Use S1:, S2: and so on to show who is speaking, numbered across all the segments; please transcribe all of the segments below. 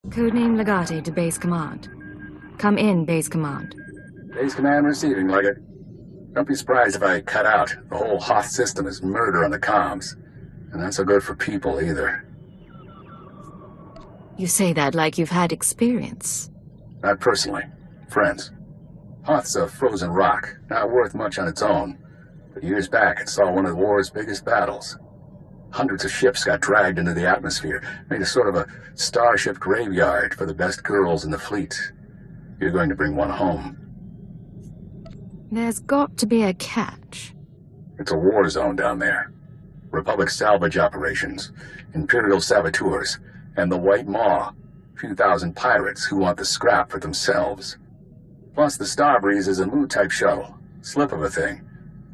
S1: Codename Legate to Base Command. Come in, Base Command.
S2: Base Command receiving, Legate. Don't be surprised if I cut out. The whole Hoth system is murder on the comms. And not so good for people, either.
S1: You say that like you've had experience.
S2: Not personally. Friends. Hoth's a frozen rock, not worth much on its own. But years back, it saw one of the war's biggest battles. Hundreds of ships got dragged into the atmosphere, made a sort of a starship graveyard for the best girls in the fleet. You're going to bring one home.
S1: There's got to be a catch.
S2: It's a war zone down there. Republic salvage operations, Imperial saboteurs, and the White Maw, a few thousand pirates who want the scrap for themselves. Plus, the Starbreeze is a Mu-type shuttle, slip of a thing.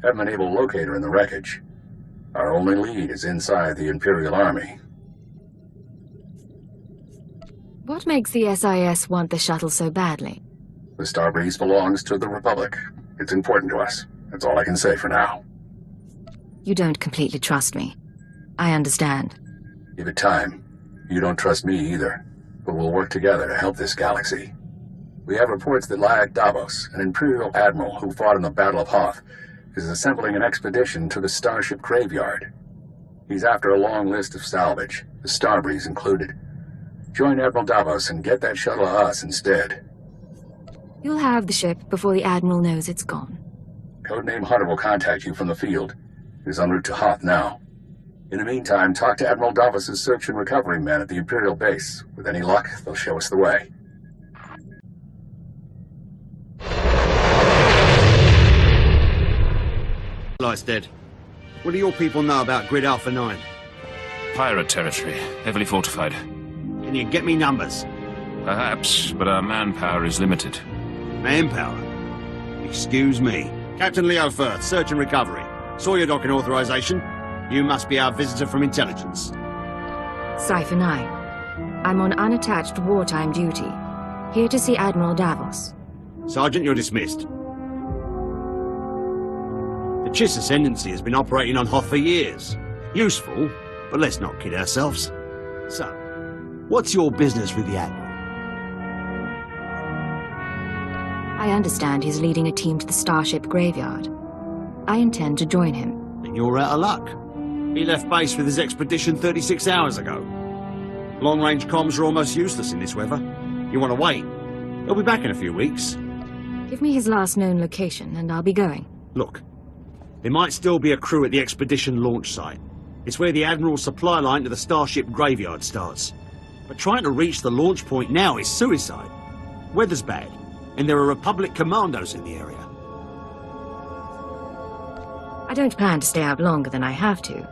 S2: Haven't been able to locate her in the wreckage. Our only lead is inside the Imperial Army.
S1: What makes the SIS want the shuttle so badly?
S2: The Starbreeze belongs to the Republic. It's important to us. That's all I can say for now.
S1: You don't completely trust me. I understand.
S2: Give it time. You don't trust me either. But we'll work together to help this galaxy. We have reports that Lyak Davos, an Imperial admiral who fought in the Battle of Hoth, is assembling an expedition to the Starship Graveyard. He's after a long list of salvage, the Starbreeze included. Join Admiral Davos and get that shuttle to us instead.
S1: You'll have the ship before the Admiral knows it's gone.
S2: Codename Hunter will contact you from the field. He's en route to Hoth now. In the meantime, talk to Admiral Davos' search and recovery men at the Imperial base. With any luck, they'll show us the way.
S3: Light's dead. What do your people know about Grid Alpha 9?
S4: Pirate territory, heavily fortified.
S3: Can you get me numbers?
S4: Perhaps, but our manpower is limited.
S3: Manpower? Excuse me. Captain Leo Firth, search and recovery. Saw your docking authorization. You must be our visitor from intelligence.
S1: Cipher 9. I'm on unattached wartime duty. Here to see Admiral Davos.
S3: Sergeant, you're dismissed. The Chiss Ascendancy has been operating on Hoth for years. Useful, but let's not kid ourselves. So, what's your business with the Admiral?
S1: I understand he's leading a team to the Starship Graveyard. I intend to join him.
S3: Then you're out of luck. He left base with his expedition 36 hours ago. Long-range comms are almost useless in this weather. You want to wait? He'll be back in a few weeks.
S1: Give me his last known location and I'll be going.
S3: Look, there might still be a crew at the expedition launch site. It's where the Admiral's supply line to the Starship Graveyard starts. But trying to reach the launch point now is suicide. Weather's bad, and there are Republic commandos in the area.
S1: I don't plan to stay out longer than I have to.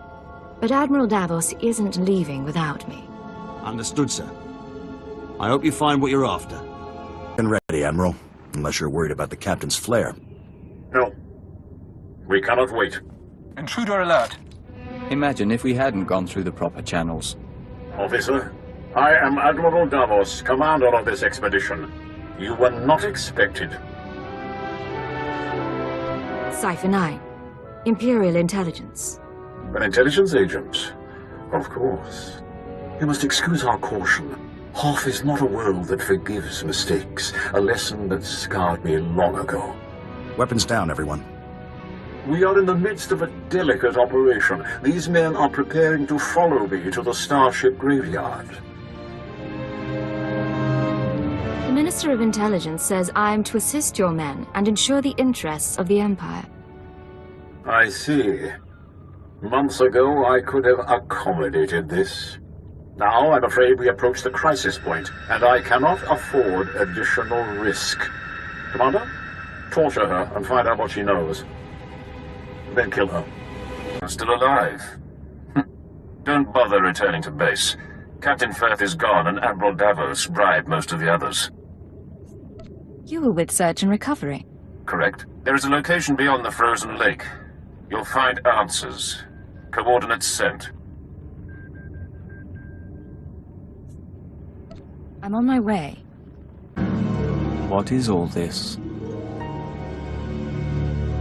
S1: But Admiral Davos isn't leaving without me.
S3: Understood, sir. I hope you find what you're after.
S5: And ready, Admiral. Unless you're worried about the captain's flare.
S2: No. We cannot wait.
S6: Intruder alert. Imagine if we hadn't gone through the proper channels.
S2: Officer, I am Admiral Davos, commander of this expedition. You were not expected.
S1: Cipher 9. Imperial Intelligence.
S2: An intelligence agent? Of course. You must excuse our caution. Hoth is not a world that forgives mistakes, a lesson that scarred me long ago.
S5: Weapons down, everyone.
S2: We are in the midst of a delicate operation. These men are preparing to follow me to the Starship Graveyard.
S1: The Minister of Intelligence says I am to assist your men and ensure the interests of the Empire.
S2: I see. Months ago, I could have accommodated this. Now, I'm afraid we approach the crisis point, and I cannot afford additional risk. Commander, torture her and find out what she knows. Then kill her.
S4: You're still alive. Don't bother returning to base. Captain Firth is gone, and Admiral Davos bribed most of the others.
S1: You were with Search and Recovery.
S4: Correct. There is a location beyond the frozen lake. You'll find answers. Coordinates sent.
S1: I'm on my way.
S6: What is all this?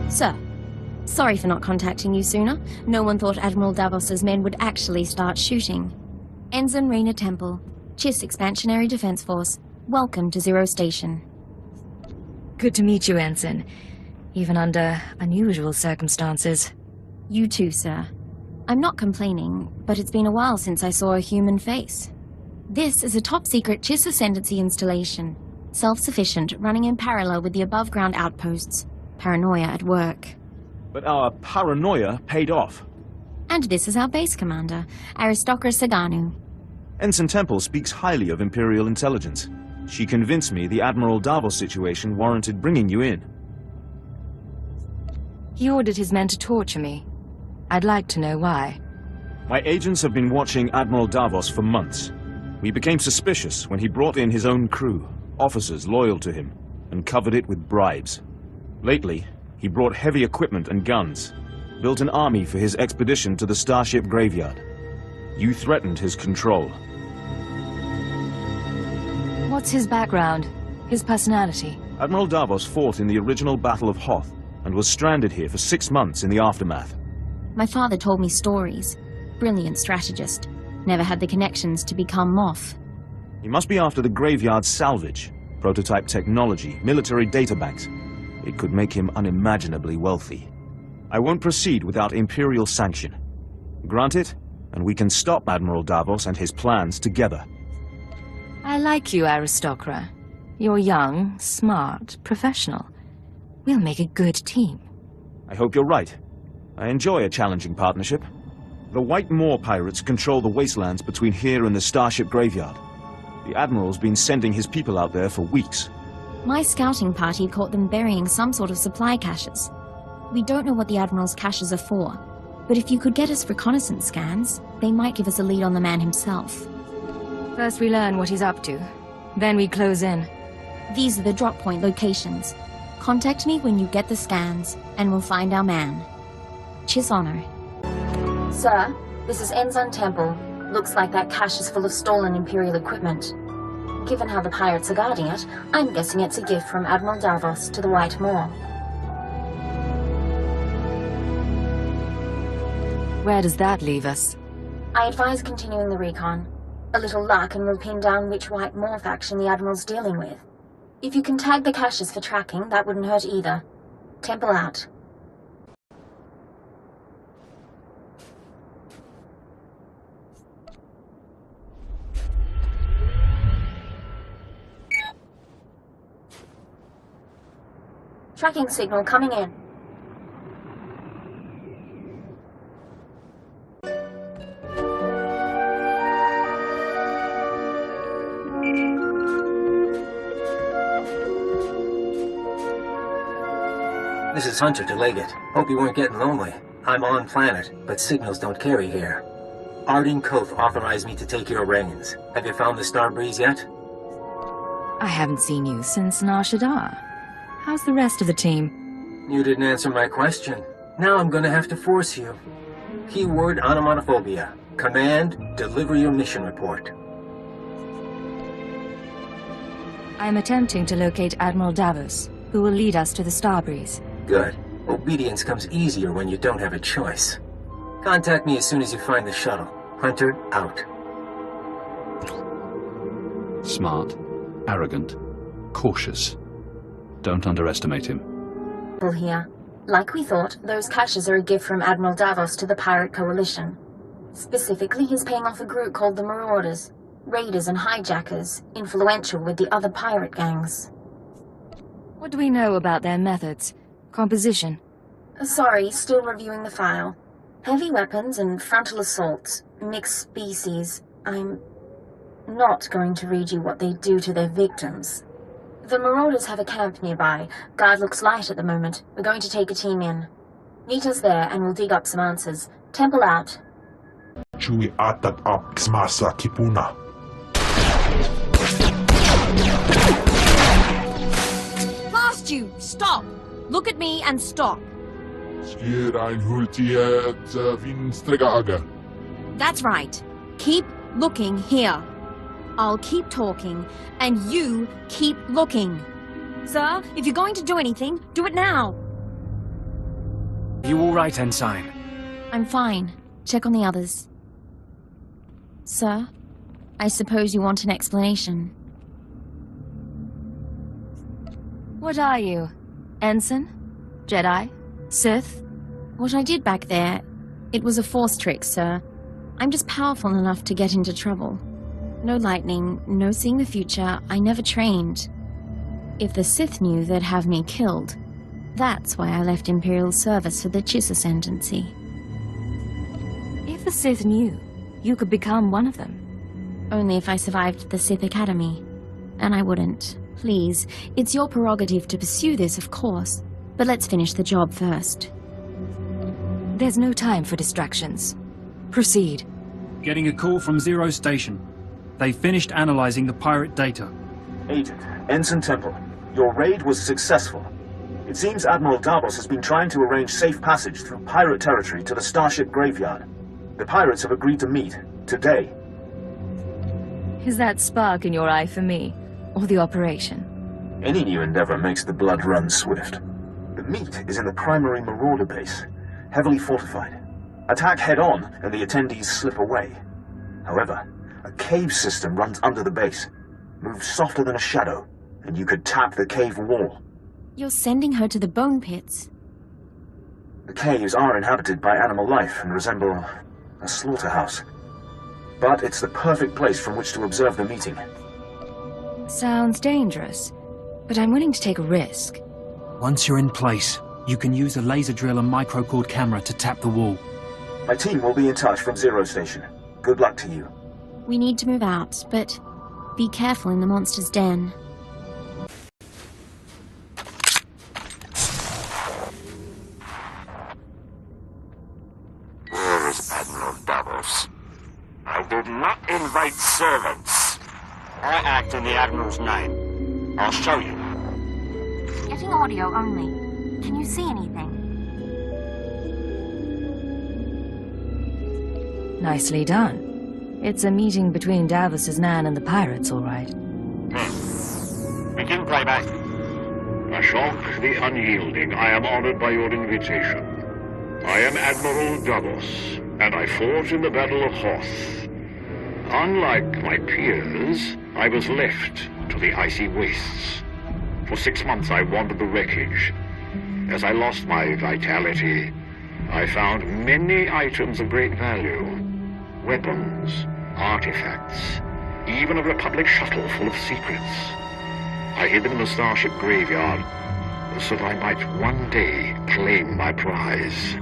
S7: Sir, sorry for not contacting you sooner. No one thought Admiral Davos's men would actually start shooting. Ensign Rena Temple, Chiss Expansionary Defense Force. Welcome to Zero Station.
S1: Good to meet you, Ensign. Even under unusual circumstances.
S7: You too, sir. I'm not complaining, but it's been a while since I saw a human face. This is a top-secret Chiss Ascendancy installation. Self-sufficient, running in parallel with the above-ground outposts. Paranoia at work.
S8: But our paranoia paid off.
S7: And this is our base commander, Aristocra Saganu.
S8: Ensign Temple speaks highly of Imperial intelligence. She convinced me the Admiral Davos situation warranted bringing you in.
S1: He ordered his men to torture me. I'd like to know why.
S8: My agents have been watching Admiral Davos for months. We became suspicious when he brought in his own crew, officers loyal to him, and covered it with bribes. Lately, he brought heavy equipment and guns, built an army for his expedition to the Starship Graveyard. You threatened his control.
S1: What's his background? His personality?
S8: Admiral Davos fought in the original Battle of Hoth, and was stranded here for 6 months in the aftermath.
S7: My father told me stories. Brilliant strategist. Never had the connections to become Moth.
S8: He must be after the Graveyard's salvage, prototype technology, military databanks. It could make him unimaginably wealthy. I won't proceed without Imperial sanction. Grant it, and we can stop Admiral Davos and his plans together.
S1: I like you, Aristocra. You're young, smart, professional. We'll make a good team.
S8: I hope you're right. I enjoy a challenging partnership. The White Moor pirates control the wastelands between here and the Starship Graveyard. The Admiral's been sending his people out there for weeks.
S7: My scouting party caught them burying some sort of supply caches. We don't know what the Admiral's caches are for, but if you could get us reconnaissance scans, they might give us a lead on the man himself.
S1: First we learn what he's up to. Then we close in.
S7: These are the drop point locations. Contact me when you get the scans, and we'll find our man. Chiss Honor. Sir, this is Ensign Temple. Looks like that cache is full of stolen Imperial equipment. Given how the pirates are guarding it, I'm guessing it's a gift from Admiral Davos to the White Moor.
S1: Where does that leave us?
S7: I advise continuing the recon. A little luck and we'll pin down which White Moor faction the Admiral's dealing with. If you can tag the caches for tracking, that wouldn't hurt either. Temple out. Tracking signal coming in.
S9: This is Hunter to Leggett. Hope you weren't getting lonely. I'm on planet, but signals don't carry here. Arden Koth authorized me to take your reins. Have you found the Star Breeze yet?
S1: I haven't seen you since Nar Shaddaa. How's the rest of the team?
S9: You didn't answer my question. Now I'm gonna have to force you. Keyword onomatophobia. Command, deliver your mission report.
S1: I am attempting to locate Admiral Davos, who will lead us to the Starbreeze.
S9: Good. Obedience comes easier when you don't have a choice. Contact me as soon as you find the shuttle. Hunter, out.
S10: Smart, arrogant, cautious. Don't underestimate him.
S7: Here. Like we thought, those caches are a gift from Admiral Davos to the Pirate Coalition. Specifically, he's paying off a group called the Marauders. Raiders and hijackers, influential with the other pirate gangs.
S1: What do we know about their methods? Composition?
S7: Sorry, still reviewing the file. Heavy weapons and frontal assaults, mixed species. I'm not going to read you what they do to their victims. The Marauders have a camp nearby. Guard looks light at the moment. We're going to take a team in. Meet us there and we'll dig up some answers. Temple out.
S11: Chui atat up xmasa kipuna.
S7: Past you! Stop! Look at me and stop. That's right. Keep looking here. I'll keep talking, and you keep looking. Sir, if you're going to do anything, do it now.
S12: You all right, Ensign?
S7: I'm fine. Check on the others. Sir, I suppose you want an explanation.
S1: What are you? Ensign? Jedi? Sith?
S7: What I did back there, it was a force trick, sir. I'm just powerful enough to get into trouble. No lightning, no seeing the future, I never trained. If the Sith knew, they'd have me killed. That's why I left Imperial service for the Chiss Ascendancy.
S1: If the Sith knew, you could become one of them.
S7: Only if I survived the Sith Academy. And I wouldn't. Please, it's your prerogative to pursue this, of course. But let's finish the job first.
S1: There's no time for distractions. Proceed.
S12: Getting a call from Zero Station. They finished analyzing the pirate data.
S13: Agent, Ensign Temple, your raid was successful. It seems Admiral Davos has been trying to arrange safe passage through pirate territory to the Starship Graveyard. The pirates have agreed to meet, today.
S1: Is that spark in your eye for me, or the operation?
S13: Any new endeavor makes the blood run swift. The meet is in the primary Marauder base, heavily fortified. Attack head-on, and the attendees slip away. However, a cave system runs under the base. Moves softer than a shadow, and you could tap the cave wall.
S7: You're sending her to the bone pits.
S13: The caves are inhabited by animal life and resemble a slaughterhouse. But it's the perfect place from which to observe the meeting.
S1: Sounds dangerous, but I'm willing to take a risk.
S12: Once you're in place, you can use a laser drill and microcord camera to tap the wall.
S13: My team will be in touch from Zero Station. Good luck to you.
S7: We need to move out, but be careful in the monster's den.
S14: Where is Admiral Davos? I did not invite servants. I act in the Admiral's name. I'll show you.
S7: Getting audio only. Can you see anything?
S1: Nicely done. It's a meeting between Davos's Nan and the pirates, all right.
S14: Begin playback.
S15: Ashok the Unyielding, I am honored by your invitation. I am Admiral Davos, and I fought in the Battle of Hoth. Unlike my peers, I was left to the icy wastes. For 6 months I wandered the wreckage. As I lost my vitality, I found many items of great value. Weapons, artifacts, even a Republic shuttle full of secrets. I hid them in the Starship Graveyard, so that I might one day claim my prize.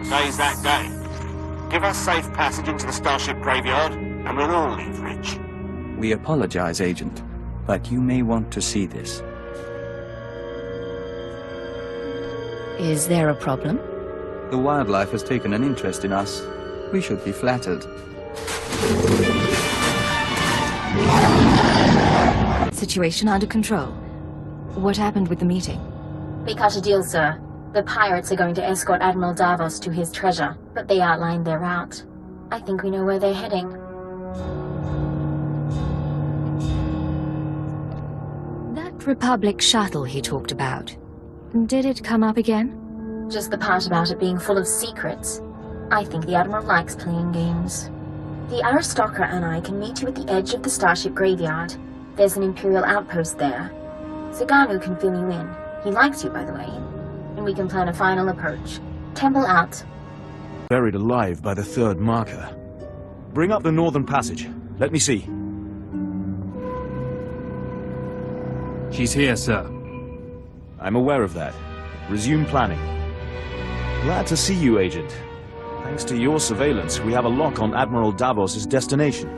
S14: Today's that day. Give us safe passage into the Starship Graveyard, and we'll all leave rich.
S6: We apologize, Agent, but you may want to see this.
S1: Is there a problem?
S6: The wildlife has taken an interest in us. We should be flattered.
S1: Situation under control. What happened with the meeting?
S7: We cut a deal, sir. The pirates are going to escort Admiral Davos to his treasure, but they outlined their route. I think we know where they're heading.
S1: That Republic shuttle he talked about. Did it come up again?
S7: Just the part about it being full of secrets. I think the Admiral likes playing games. The aristocrat and I can meet you at the edge of the Starship Graveyard. There's an Imperial outpost there. Zaganu can fill you in. He likes you, by the way. And we can plan a final approach. Temple out.
S8: Buried alive by the third marker. Bring up the northern passage. Let me see.
S12: She's here, sir.
S8: I'm aware of that. Resume planning. Glad to see you, Agent. Thanks to your surveillance, we have a lock on Admiral Davos' destination.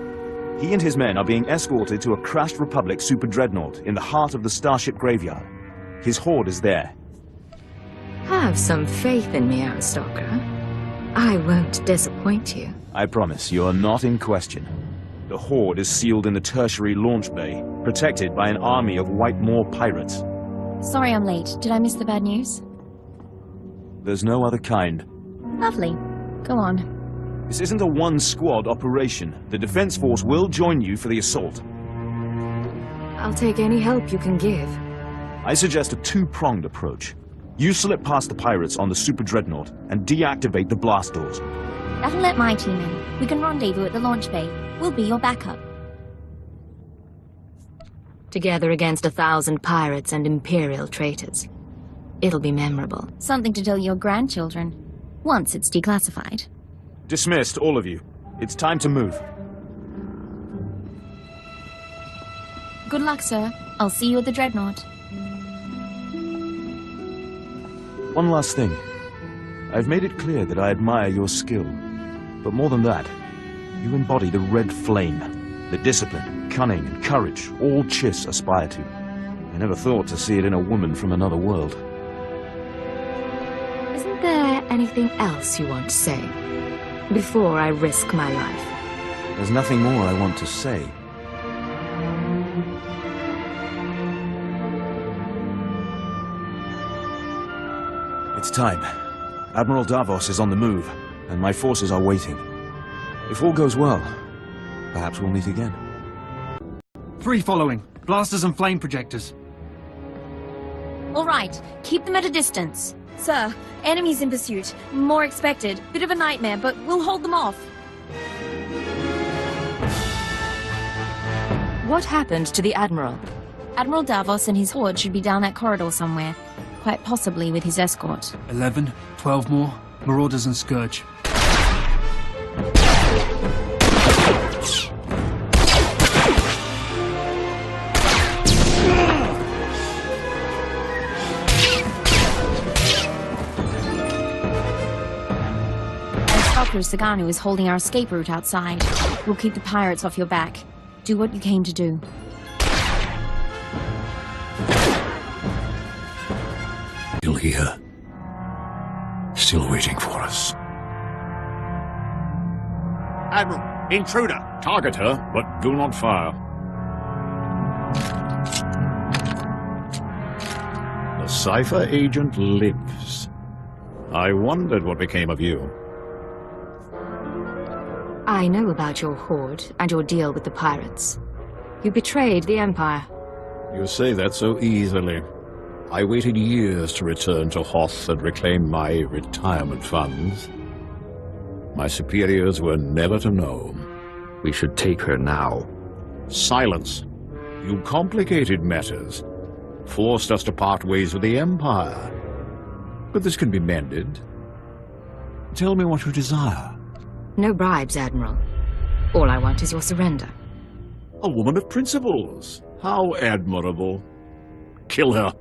S8: He and his men are being escorted to a crashed Republic super dreadnought in the heart of the Starship Graveyard. His horde is there.
S1: Have some faith in me, aristocrat. I won't disappoint you.
S8: I promise you are not in question. The horde is sealed in the tertiary launch bay, protected by an army of Whitemoor pirates.
S7: Sorry I'm late. Did I miss the bad news?
S8: There's no other kind.
S7: Lovely. Go on.
S8: This isn't a one-squad operation. The Defense Force will join you for the assault.
S1: I'll take any help you can give.
S8: I suggest a two-pronged approach. You slip past the pirates on the super dreadnought and deactivate the blast doors.
S7: That'll let my team in. We can rendezvous at the launch bay. We'll be your backup.
S1: Together against 1,000 pirates and Imperial traitors. It'll be memorable.
S16: Something to tell your grandchildren, once it's declassified.
S8: Dismissed, all of you. It's time to move.
S16: Good luck, sir. I'll see you at the Dreadnought.
S8: One last thing. I've made it clear that I admire your skill. But more than that, you embody the red flame. The discipline, cunning, and courage all Chiss aspire to. I never thought to see it in a woman from another world.
S1: Isn't there anything else you want to say? Before I risk my life.
S8: There's nothing more I want to say. It's time. Admiral Davos is on the move, and my forces are waiting. If all goes well, perhaps we'll meet again.
S12: 3 following. Blasters and flame projectors.
S16: All right, keep them at a distance. Sir, enemies in pursuit. More expected. Bit of a nightmare, but we'll hold them off.
S1: What happened to the Admiral?
S16: Admiral Davos and his horde should be down that corridor somewhere. Quite possibly with his escort.
S12: 11, 12 more. Marauders and Scourge.
S16: Saganu is holding our escape route outside. We'll keep the pirates off your back. Do what you came to do.
S5: Still here. Still waiting for us.
S3: Admiral, intruder!
S10: Target her, but do not fire. The Cypher agent lives. I wondered what became of you.
S1: I know about your horde and your deal with the pirates. You betrayed the Empire.
S10: You say that so easily. I waited years to return to Hoth and reclaim my retirement funds. My superiors were never to know.
S17: We should take her now.
S10: Silence. You complicated matters. Forced us to part ways with the Empire. But this can be mended. Tell me what you desire.
S1: No bribes, Admiral. All I want is your surrender.
S10: A woman of principles. How admirable. Kill her.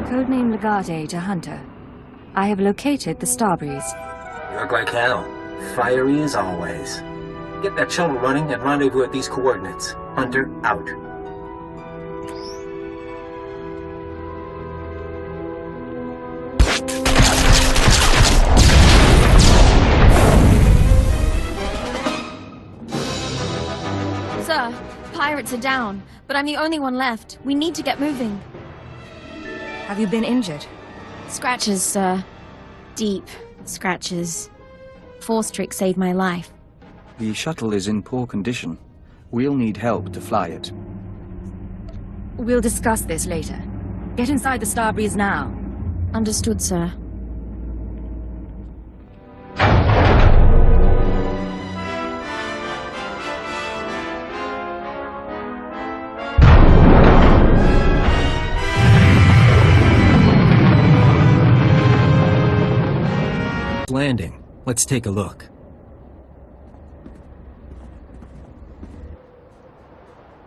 S1: Codename Legate to Hunter. I have located the Starbreeze.
S9: You look like hell. Fiery as always. Get that shuttle running and rendezvous at these coordinates. Hunter out.
S16: Sir, pirates are down, but I'm the only one left. We need to get moving.
S1: Have you been injured?
S16: Scratches, sir. Deep scratches. Force trick saved my life.
S6: The shuttle is in poor condition. We'll need help to fly it.
S1: We'll discuss this later. Get inside the Starbreeze now.
S16: Understood, sir.
S9: Landing. Let's take a look.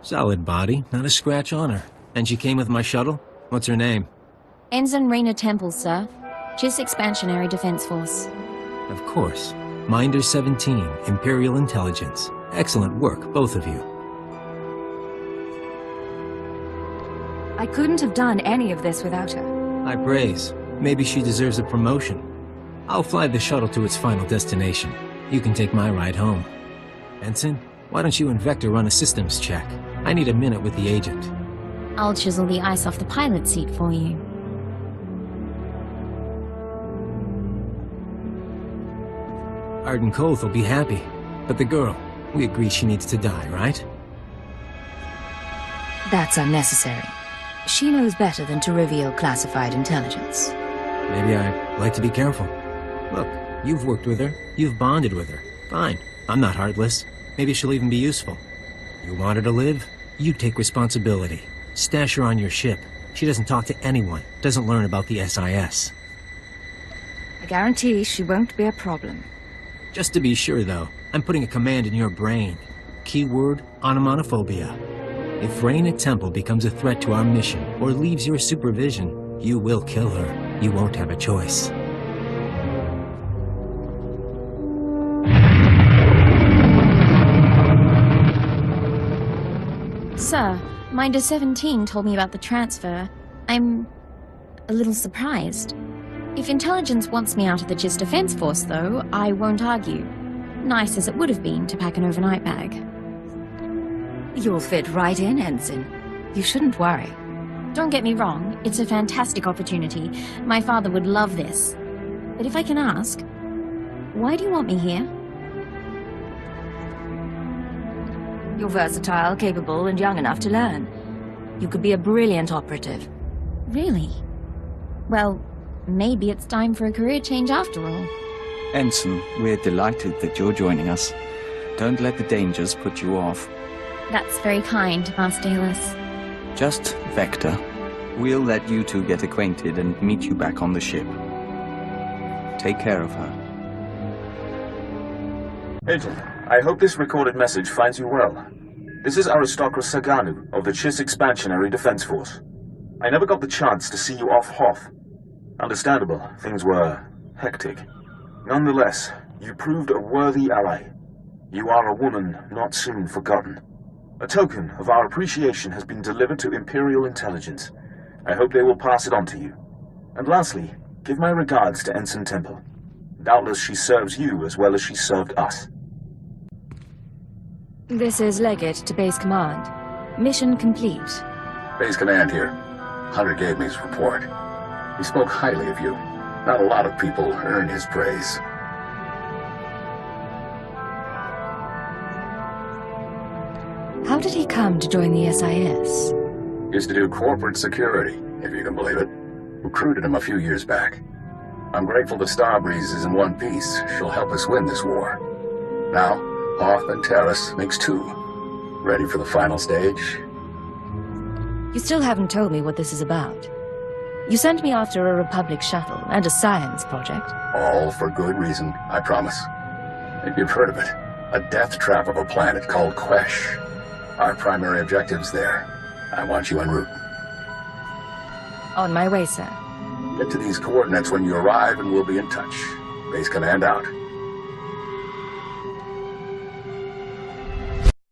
S9: Solid body, not a scratch on her. And she came with my shuttle? What's her name?
S16: Ensign Raina Temple, sir. Chiss Expansionary Defense Force.
S9: Of course. Minder 17, Imperial Intelligence. Excellent work, both of you.
S1: I couldn't have done any of this without her.
S9: High praise. Maybe she deserves a promotion. I'll fly the shuttle to its final destination. You can take my ride home. Ensign, why don't you and Vector run a systems check? I need a minute with the agent.
S16: I'll chisel the ice off the pilot seat for you.
S9: Arden Koth will be happy. But the girl, we agreed she needs to die, right?
S1: That's unnecessary. She knows better than to reveal classified intelligence.
S9: Maybe I'd like to be careful. Look, you've worked with her. You've bonded with her. Fine. I'm not heartless. Maybe she'll even be useful. You want her to live? You take responsibility. Stash her on your ship. She doesn't talk to anyone, doesn't learn about the SIS.
S1: I guarantee she won't be a problem.
S9: Just to be sure, though, I'm putting a command in your brain. Keyword, onomatophobia. If Raina Temple becomes a threat to our mission or leaves your supervision, you will kill her. You won't have a choice.
S16: Sir, Minder 17 told me about the transfer. I'm a little surprised. If intelligence wants me out of the GIS Defense Force, though, I won't argue. Nice as it would have been to pack an overnight bag.
S1: You'll fit right in, Ensign. You shouldn't worry.
S16: Don't get me wrong, it's a fantastic opportunity. My father would love this. But if I can ask, why do you want me here?
S1: You're versatile, capable, and young enough to learn. You could be a brilliant operative.
S16: Really? Well, maybe it's time for a career change after all.
S6: Ensign, we're delighted that you're joining us. Don't let the dangers put you off.
S16: That's very kind, Master Hillis.
S6: Just Vector. We'll let you two get acquainted and meet you back on the ship. Take care of her.
S13: Agent, I hope this recorded message finds you well. This is Aristocra Saganu of the Chiss Expansionary Defense Force. I never got the chance to see you off Hoth. Understandable, things were hectic. Nonetheless, you proved a worthy ally. You are a woman not soon forgotten. A token of our appreciation has been delivered to Imperial Intelligence. I hope they will pass it on to you. And lastly, give my regards to Ensign Temple. Doubtless she serves you as well as she served us.
S1: This is Legate to Base Command. Mission complete.
S2: Base Command here. Hunter gave me his report. He spoke highly of you. Not a lot of people earn his praise.
S1: How did he come to join the SIS?
S2: Used to do corporate security, if you can believe it. Recruited him a few years back. I'm grateful the Starbreeze is in one piece. She'll help us win this war. Now, Hoth and Terrace makes two. Ready for the final stage?
S1: You still haven't told me what this is about. You sent me after a Republic shuttle and a science project.
S2: All for good reason, I promise. Maybe you've heard of it. A death trap of a planet called Quesh. Our primary objective's there. I want you en route.
S1: On my way, sir.
S2: Get to these coordinates when you arrive and we'll be in touch. Base Command out.